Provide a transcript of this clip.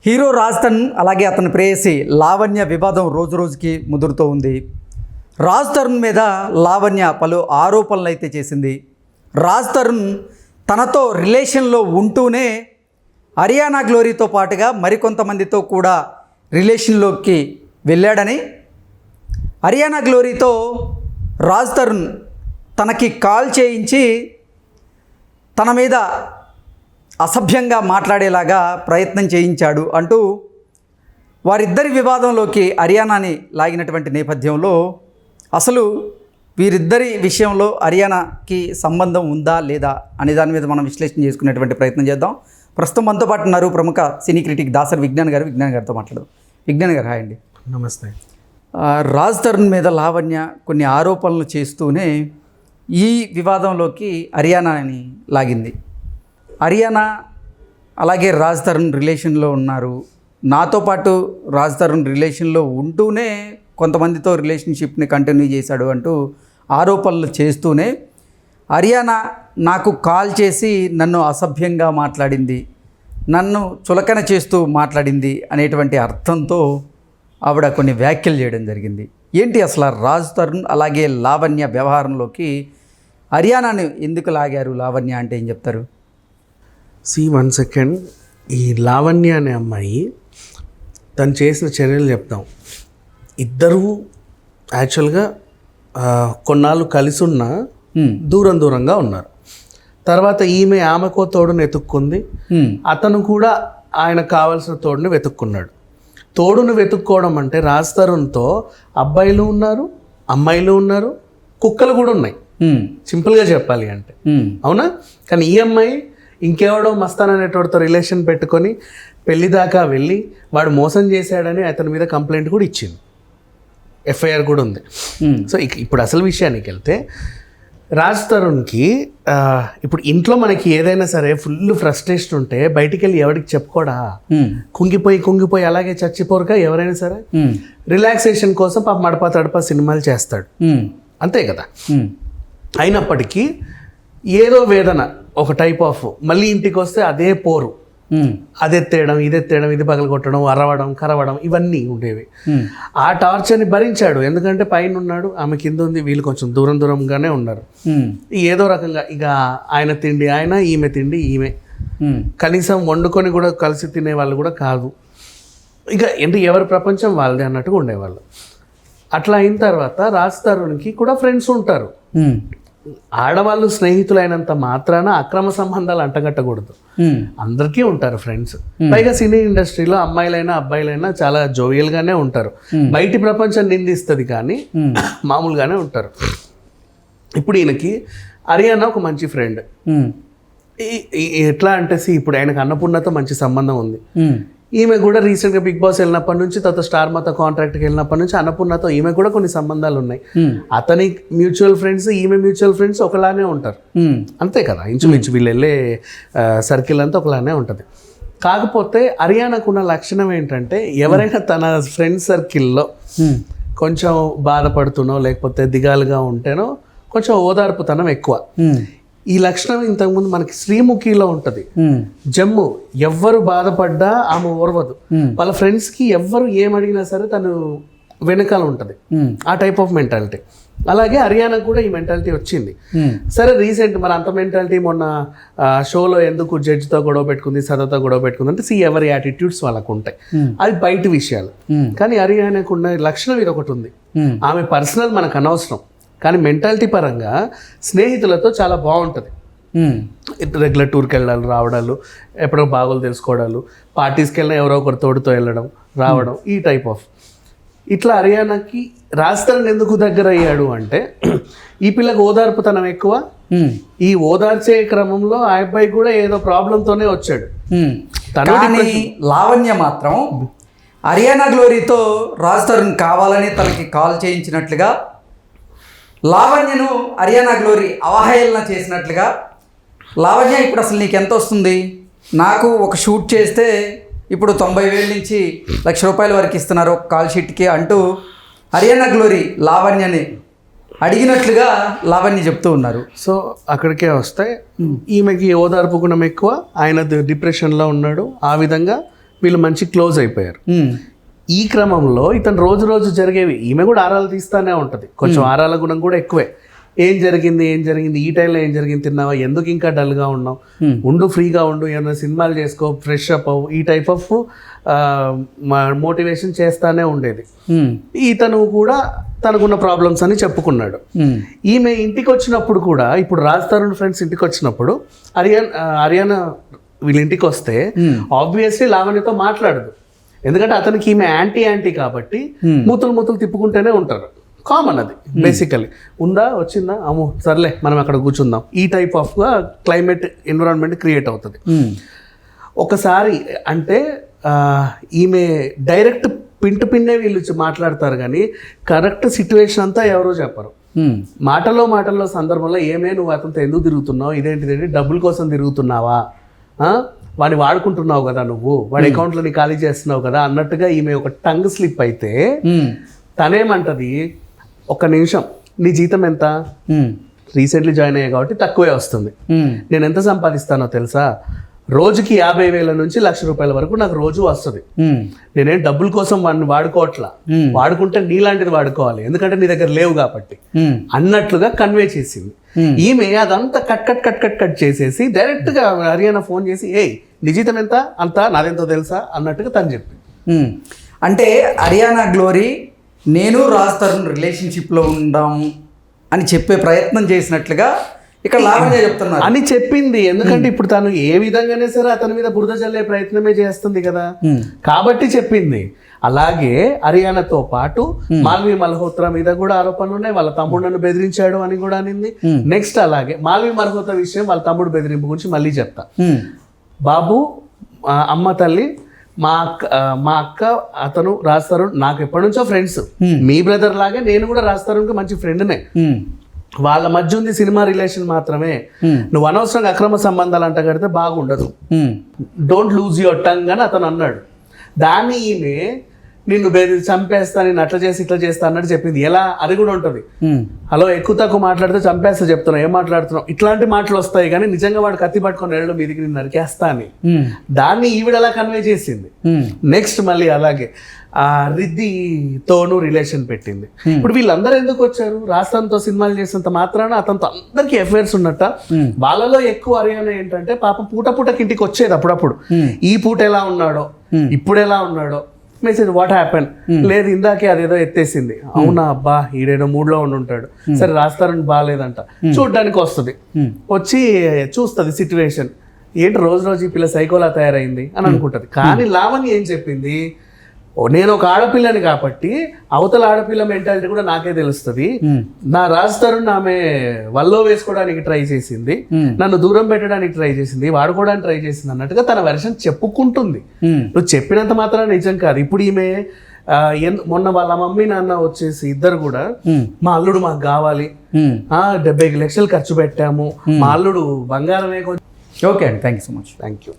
Hero Raj Tarun అలాగే అతని ప్రేయసి లావణ్య వివాదం రోజు రోజుకి ముదురుతూ ఉంది. రాజ్ తరుణ్ మీద లావణ్య పలు ఆరోపణలు అయితే చేసింది. రాజ్ తరుణ్ తనతో రిలేషన్లో ఉంటూనే హరియానా గ్లోరీతో పాటుగా మరికొంతమందితో కూడా రిలేషన్లోకి వెళ్ళాడని, హరియానా గ్లోరీతో రాజ్ తరుణ్ తనకి కాల్ చేయించి తన మీద అసభ్యంగా మాట్లాడేలాగా ప్రయత్నం చేయించాడు అంటూ వారిద్దరి వివాదంలోకి హరియానాని లాగినటువంటి నేపథ్యంలో అసలు వీరిద్దరి విషయంలో హరియానాకి సంబంధం ఉందా లేదా అనే దాని మీద మనం విశ్లేషణ చేసుకునేటువంటి ప్రయత్నం చేద్దాం. ప్రస్తుతం మనతో పాటు ఉన్నారు ప్రముఖ సినీ క్రిటిక్ దాసరి విజ్ఞాన్ గారితో మాట్లాడదాం. విజ్ఞాన్ గారు, హాయ్ అండి. నమస్తే. రాజ్ తరుణ్ మీద లావణ్య కొన్ని ఆరోపణలు చేస్తూనే ఈ వివాదంలోకి హరియానాని లాగింది. హరియానా అలాగే రాజ్ తరుణ్ రిలేషన్లో ఉన్నారు. నాతో పాటు రాజ్ తరుణ్ రిలేషన్లో ఉంటూనే కొంతమందితో రిలేషన్షిప్ని కంటిన్యూ చేశాడు అంటూ ఆరోపణలు చేస్తూనే హరియానా నాకు కాల్ చేసి నన్ను అసభ్యంగా మాట్లాడింది, నన్ను చులకన చేస్తూ మాట్లాడింది అనేటువంటి అర్థంతో ఆవిడ కొన్ని వ్యాఖ్యలు చేయడం జరిగింది. ఏంటి అసలు రాజ్ తరుణ్ అలాగే లావణ్య వ్యవహారంలోకి హరియానాని ఎందుకు లాగారు? లావణ్య అంటే ఏం చెప్తారు? One second. ఈ లావణ్య అనే అమ్మాయి తను చేసిన చర్యలు చెప్తాం. ఇద్దరు యాక్చువల్గా కొన్నాళ్ళు కలిసి ఉన్న దూరంగా ఉన్నారు. తర్వాత ఆమెకో తోడుని వెతుక్కుంది, అతను కూడా ఆయన కావాల్సిన తోడుని వెతుక్కున్నాడు. తోడును వెతుక్కోవడం అంటే రాజ్ తరుణ్తో అబ్బాయిలు ఉన్నారు, అమ్మాయిలు ఉన్నారు, కుక్కలు కూడా ఉన్నాయి, సింపుల్గా చెప్పాలి అంటే. అవునా? కానీ ఈ అమ్మాయి ఇంకెవడో మస్తాన్ అనేటోడితో రిలేషన్ పెట్టుకొని పెళ్లి దాకా వెళ్ళి వాడు మోసం చేశాడని అతని మీద కంప్లైంట్ కూడా ఇచ్చింది, ఎఫ్ఐఆర్ కూడా ఉంది. సో ఇప్పుడు అసలు విషయానికి వెళ్తే రాజ్ తరుణ్కి ఇప్పుడు ఇంట్లో మనకి ఏదైనా సరే ఫుల్ ఫ్రస్ట్రేషన్ ఉంటే బయటికి వెళ్ళి ఎవరికి చెప్పుకోడా, కుంగిపోయి అలాగే చచ్చిపోరుగా ఎవరైనా సరే రిలాక్సేషన్ కోసం పాప మడప తడప సినిమాలు చేస్తాడు, అంతే కదా. అయినప్పటికీ ఏదో వేదన, ఒక టైప్ ఆఫ్, మళ్ళీ ఇంటికి వస్తే అదే పోరు, అదెత్తేయడం ఇదెత్తేయడం, ఇది పగలగొట్టడం, అరవడం కరవడం ఇవన్నీ ఉండేవి. ఆ టార్చర్ని భరించాడు. ఎందుకంటే పైన ఉన్నాడు, ఆమె కింద ఉంది, వీళ్ళు కొంచెం దూరంగానే ఉన్నారు. ఏదో రకంగా ఇక ఆయన తిండి ఆయన, ఈమె తిండి ఈమె, కనీసం వండుకొని కూడా కలిసి తినే వాళ్ళు కూడా కాదు. ఇక ఏంటి ఎవరి ప్రపంచం వాళ్ళదే అన్నట్టుగా ఉండేవాళ్ళు. అట్లా అయిన తర్వాత రాజ్ తరుణ్కి కూడా ఫ్రెండ్స్ ఉంటారు. ఆడవాళ్ళు స్నేహితులైనంత మాత్రాన అక్రమ సంబంధాలు అంటగట్టకూడదు. అందరికీ ఉంటారు ఫ్రెండ్స్. పైగా సినీ ఇండస్ట్రీలో అమ్మాయిలైనా అబ్బాయిలైనా చాలా జోవియల్గానే ఉంటారు. బయటి ప్రపంచం నిందిస్తుంది కానీ మామూలుగానే ఉంటారు. ఇప్పుడు ఈయనకి హరియానా ఒక మంచి ఫ్రెండ్. ఎట్లా అంటే ఇప్పుడు ఆయనకు అన్నపూర్ణతో మంచి సంబంధం ఉంది. ఈమె కూడా రీసెంట్గా బిగ్ బాస్ వెళ్ళినప్పటి నుంచి, తర్వాత స్టార్ మాతో కాంట్రాక్ట్కి వెళ్ళినప్పటి నుంచి అన్నపూర్ణతో ఈమె కూడా కొన్ని సంబంధాలు ఉన్నాయి. అతని మ్యూచువల్ ఫ్రెండ్స్, ఈమె మ్యూచువల్ ఫ్రెండ్స్ ఒకలానే ఉంటారు, అంతే కదా. ఇంచుమించు వీళ్ళు వెళ్ళే సర్కిల్ అంతా ఒకలానే ఉంటుంది. కాకపోతే హరియానాకు ఉన్న లక్షణం ఏంటంటే ఎవరైనా తన ఫ్రెండ్ సర్కిల్లో కొంచెం బాధపడుతునో లేకపోతే దిగాలుగా ఉంటేనో కొంచెం ఓదార్పుతనం ఎక్కువ. ఈ లక్షణం ఇంతకుముందు మనకి శ్రీముఖిలో ఉంటుంది. జమ్ము ఎవ్వరు బాధపడ్డా ఆమె ఓర్వదు. వాళ్ళ ఫ్రెండ్స్కి ఎవ్వరు ఏమడిగినా సరే తను వెనకాల ఉంటుంది. ఆ టైప్ ఆఫ్ మెంటాలిటీ. అలాగే హరియానాకు కూడా ఈ మెంటాలిటీ వచ్చింది. సరే రీసెంట్ మరి అంత మెంటాలిటీ మొన్న షోలో ఎందుకు జడ్జితో గొడవ పెట్టుకుంది, సదతో గొడవ పెట్టుకుంది అంటే ఎవరి యాటిట్యూడ్స్ వాళ్ళకు ఉంటాయి, అది బయట విషయాలు. కానీ హరియానాకు ఉన్న లక్షణం ఇది ఒకటి ఉంది. ఆమె పర్సనల్ మనకు అనవసరం, కానీ మెంటాలిటీ పరంగా స్నేహితులతో చాలా బాగుంటుంది. రెగ్యులర్ టూర్కి వెళ్ళాలి రావడాలు, ఎప్పుడో బాగోలు తెలుసుకోవడాలు, పార్టీస్కి వెళ్ళినా ఎవరో ఒకరి తోడుతో వెళ్ళడం రావడం, ఈ టైప్ ఆఫ్. ఇట్లా హరియానాకి రాజ్ తరుణ్ ఎందుకు దగ్గర అయ్యాడు అంటే ఈ పిల్లకి ఓదార్పుతనం ఎక్కువ. ఈ ఓదార్చే క్రమంలో ఆ అబ్బాయి కూడా ఏదో ప్రాబ్లంతోనే వచ్చాడు. లావణ్య మాత్రం హరియానా గ్లోరీతో రాజ్ తరుణ్ కావాలని తనకి కాల్ చేయించినట్లుగా, లావణ్యను హరియానా గ్లోరీ అవహేళన చేసినట్లుగా, లావణ్య ఇప్పుడు అసలు నీకు ఎంత వస్తుంది, నాకు ఒక షూట్ చేస్తే ఇప్పుడు 90,000 నుంచి ₹1,00,000 వరకు ఇస్తున్నారు ఒక కాల్ షీట్కి అంటూ హరియానా గ్లోరీ లావణ్యని అడిగినట్లుగా లావణ్య చెప్తూ ఉన్నారు. సో అక్కడికే వస్తే ఈమెకి ఓదార్పు గుణం ఎక్కువ, ఆయన డిప్రెషన్లో ఉన్నాడు, ఆ విధంగా వీళ్ళు మంచి క్లోజ్ అయిపోయారు. ఉమ్. ఈ క్రమంలో ఇతను రోజు రోజు జరిగేవి, ఈమె కూడా ఆరాలు తీస్తానే ఉంటుంది, కొంచెం ఆరాల గుణం కూడా ఎక్కువే. ఏం జరిగింది ఈ టైంలో ఏం జరిగింది, తిన్నావా, ఎందుకు ఇంకా డల్గా ఉన్నావు, ఉండు ఫ్రీగా ఉండు, ఏమైనా సినిమాలు చేసుకో, ఫ్రెష్ అప్ అవ్వు, ఈ టైప్ ఆఫ్ మోటివేషన్ చేస్తానే ఉండేది. ఉమ్. ఇతను కూడా తనకున్న ప్రాబ్లమ్స్ అని చెప్పుకున్నాడు. ఉమ్. ఈమె ఇంటికి వచ్చినప్పుడు కూడా, ఇప్పుడు రాజ్ తరుణ్ ఫ్రెండ్స్ ఇంటికి వచ్చినప్పుడు హరియానా వీళ్ళ ఇంటికి వస్తే ఆబ్వియస్లీ లావణ్యతో మాట్లాడదు, ఎందుకంటే అతనికి ఈమె యాంటీ కాబట్టి మూతులు తిప్పుకుంటూనే ఉంటారు. కామన్ అది బేసికలీ. ఉందా వచ్చిందా, అమ్మో సర్లే మనం అక్కడ కూర్చుందాం, ఈ టైప్ ఆఫ్గా క్లైమేట్ ఎన్విరాన్మెంట్ క్రియేట్ అవుతుంది. ఒకసారి అంటే ఈమె డైరెక్ట్ పిన్నే వీళ్ళు మాట్లాడతారు, కానీ కరెక్ట్ సిచ్యువేషన్ అంతా ఎవరో చెప్పరు. మాటల్లో సందర్భంలో ఏమే నువ్వు అతనితో ఎందుకు తిరుగుతున్నావు, ఇదేంటిదేంటి డబ్బుల కోసం తిరుగుతున్నావా, వాడిని వాడుకుంటున్నావు కదా నువ్వు, వాడి అకౌంట్లో నీ ఖాళీ చేస్తున్నావు కదా అన్నట్టుగా ఈమె ఒక టంగ్ స్లిప్ అయితే తనేమంటది, ఒక్క నిమిషం నీ జీతం ఎంత, రీసెంట్లీ జాయిన్ అయ్యా కాబట్టి తక్కువే వస్తుంది, నేను ఎంత సంపాదిస్తానో తెలుసా, రోజుకి 50,000 నుంచి 1,00,000 రూపాయల వరకు నాకు రోజు వస్తుంది, నేనేం డబ్బుల కోసం వాడిని వాడుకోవట్లా, వాడుకుంటే నీలాంటిది వాడుకోవాలి ఎందుకంటే నీ దగ్గర లేవు కాబట్టి అన్నట్లుగా కన్వే చేసింది. ఈమె అదంతా కట్ చేసేసి డైరెక్ట్ గా హరియానా ఫోన్ చేసి, ఏయ్ నీ జీతం ఎంత, అంతా నాదెంతో తెలుసా అన్నట్టుగా తను చెప్పింది. అంటే హరియానా గ్లోరీ నేను రాజ్ తరుణ్ రిలేషన్షిప్లో ఉండాము అని చెప్పే ప్రయత్నం చేసినట్లుగా ఇక్కడ లావణ్య చెప్తున్నారు అని చెప్పింది. ఎందుకంటే ఇప్పుడు తను ఏ విధంగానే సరే అతని మీద బురద చల్లే ప్రయత్నమే చేస్తుంది కదా, కాబట్టి చెప్పింది. అలాగే హరియానాతో పాటు మాల్వి మల్హోత్రా మీద కూడా ఆరోపణలు ఉన్నాయి, వాళ్ళ తమ్ముడు నన్ను బెదిరించాడు అని కూడా అనింది. నెక్స్ట్ అలాగే మాల్వి మల్హోత్రా విషయం, వాళ్ళ తమ్ముడు బెదిరింపు గురించి మళ్ళీ చెప్తా. బాబు, అమ్మ తల్లి, మా అక్క అతను రాజ్ తరుణ్ నాకు ఎప్పటి నుంచో ఫ్రెండ్స్, మీ బ్రదర్ లాగే నేను కూడా రాజ్ తరుణ్కి మంచి ఫ్రెండ్నే, వాళ్ళ మధ్య ఉంది సినిమా రిలేషన్ మాత్రమే, నువ్వు అనవసరంగా అక్రమ సంబంధాలు అంట కడితే బాగుండదు, డోంట్ లూజ్ యువర్ టంగ్ అని అతను అన్నాడు. దాన్ని ఈమె నిన్ను చంపేస్తా, నేను అట్లా చేసి ఇట్లా చేస్తా అన్నట్టు చెప్పింది. ఎలా, అది కూడా ఉంటుంది, హలో ఎక్కువ తక్కువ మాట్లాడితే చంపేస్తా చెప్తున్నావు, ఏం మాట్లాడుతున్నావు, ఇట్లాంటి మాటలు వస్తాయి, కానీ నిజంగా వాడు కత్తి పట్టుకొని వెళ్ళడం మీదికి నేను నరికేస్తా అని దాన్ని ఈవిడ అలా కన్వే చేసింది. నెక్స్ట్ మళ్ళీ అలాగే రిద్దితోనూ రిలేషన్ పెట్టింది. ఇప్పుడు వీళ్ళందరూ ఎందుకు వచ్చారు, రాజస్థాన్తో సినిమాలు చేసినంత మాత్రాన అతనితో అందరికీ అఫైర్స్ ఉన్నట్ట. వాళ్ళలో ఎక్కువ హరియానా ఏంటంటే పాపం పూటకి ఇంటికి వచ్చేది అప్పుడప్పుడు, ఈ పూట ఎలా ఉన్నాడో ఇప్పుడు ఎలా ఉన్నాడో మెసేజ్, వాట్ హ్యాపెన్, లేదు ఇందాకే అదేదో ఎత్తేసింది, అవునా అబ్బా ఈడేదో మూడ్లో ఉంటాడు, సరే రాజస్థాన్ బాగాలేదంట, చూడ్డానికి వస్తుంది, వచ్చి చూస్తుంది సిచ్యువేషన్, ఏంటి రోజు ఈ పిల్ల సైకోలా తయారైంది అని అనుకుంటది. కానీ లావణ్య ఏం చెప్పింది, నేను ఒక ఆడపిల్లని కాబట్టి అవతల ఆడపిల్ల మెంటాలిటీ కూడా నాకే తెలుస్తుంది, నా రాజ్ తరుణ్ ఆమె వల్లో వేసుకోవడానికి ట్రై చేసింది, నన్ను దూరం పెట్టడానికి ట్రై చేసింది, వాడుకోవడానికి ట్రై చేసింది అన్నట్టుగా తన వెర్షన్ చెప్పుకుంటుంది. నువ్వు చెప్పినంత మాత్రం నిజం కాదు. ఇప్పుడు ఈమె మొన్న వాళ్ళ మమ్మీ నాన్న వచ్చేసి ఇద్దరు కూడా, మా అల్లుడు మాకు కావాలి, 70 లక్షలు ఖర్చు పెట్టాము, మా అల్లుడు బంగారమే. ఓకే అండి, thank you so much. Thank you.